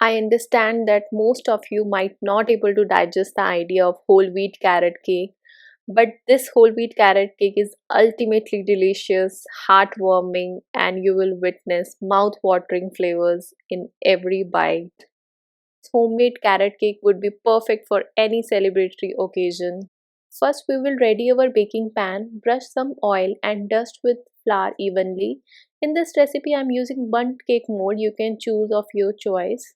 I understand that most of you might not able to digest the idea of whole wheat carrot cake, but this whole wheat carrot cake is ultimately delicious, heartwarming, and you will witness mouth-watering flavors in every bite. Homemade carrot cake would be perfect for any celebratory occasion. First, we will ready our baking pan, brush some oil and dust with flour evenly. In this recipe, I am using bundt cake mold. You can choose of your choice.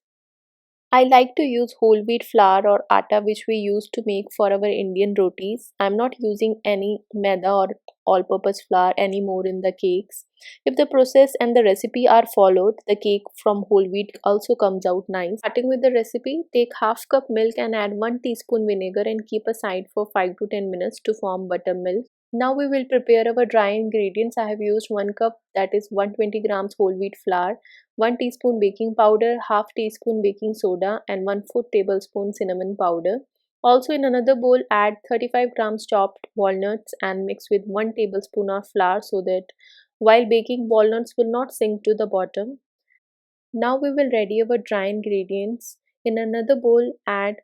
I like to use whole wheat flour or atta which we use to make for our Indian rotis. I'm not using any maida or all purpose flour anymore in the cakes. If the process and the recipe are followed, the cake from whole wheat also comes out nice. Starting with the recipe, take half cup milk and add 1 teaspoon vinegar and keep aside for 5 to 10 minutes to form buttermilk. Now we will prepare our dry ingredients. I have used 1 cup, that is 120 grams whole wheat flour, 1 teaspoon baking powder, half teaspoon baking soda and 1/4 tablespoon cinnamon powder. Also in another bowl add 35 grams chopped walnuts and mix with 1 tablespoon of flour so that while baking walnuts will not sink to the bottom. Now we will ready our dry ingredients. In another bowl add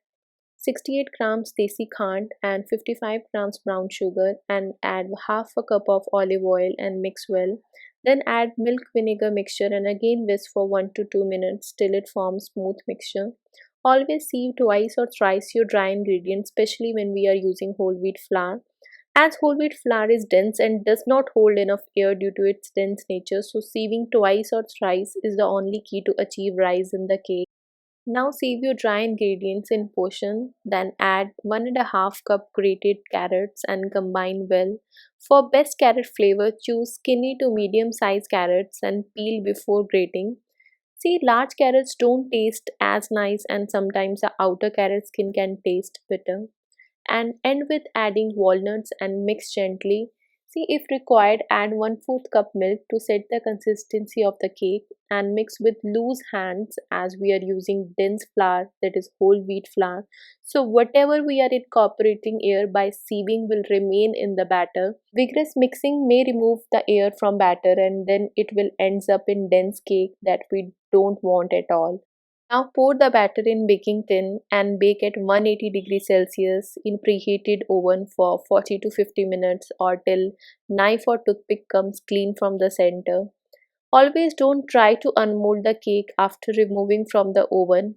68 grams desi khand and 55 grams brown sugar and add half a cup of olive oil and mix well. Then add milk vinegar mixture and again whisk for 1 to 2 minutes till it forms smooth mixture. Always sieve twice or thrice your dry ingredients, especially when we are using whole wheat flour. As whole wheat flour is dense and does not hold enough air due to its dense nature, so sieving twice or thrice is the only key to achieve rise in the cake. Now sieve your dry ingredients in portion, then add 1.5 cup grated carrots and combine well. For best carrot flavor, choose skinny to medium sized carrots and peel before grating. See, large carrots don't taste as nice and sometimes the outer carrot skin can taste bitter. And end with adding walnuts and mix gently. See, if required, add 1/4 cup milk to set the consistency of the cake and mix with loose hands as we are using dense flour, that is whole wheat flour. So whatever we are incorporating air by sieving will remain in the batter. Vigorous mixing may remove the air from batter and then it will ends up in dense cake that we don't want at all. Now pour the batter in baking tin and bake at 180 degrees Celsius in preheated oven for 40 to 50 minutes or till knife or toothpick comes clean from the center. Always don't try to unmold the cake after removing from the oven.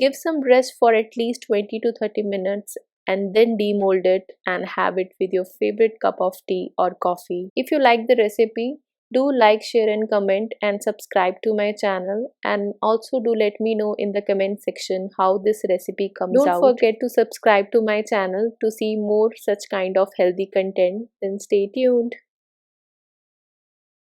Give some rest for at least 20 to 30 minutes and then demold it and have it with your favorite cup of tea or coffee. If you like the recipe, do like, share and comment and subscribe to my channel, and also do let me know in the comment section how this recipe comes out. Don't forget to subscribe to my channel to see more such kind of healthy content. Then stay tuned.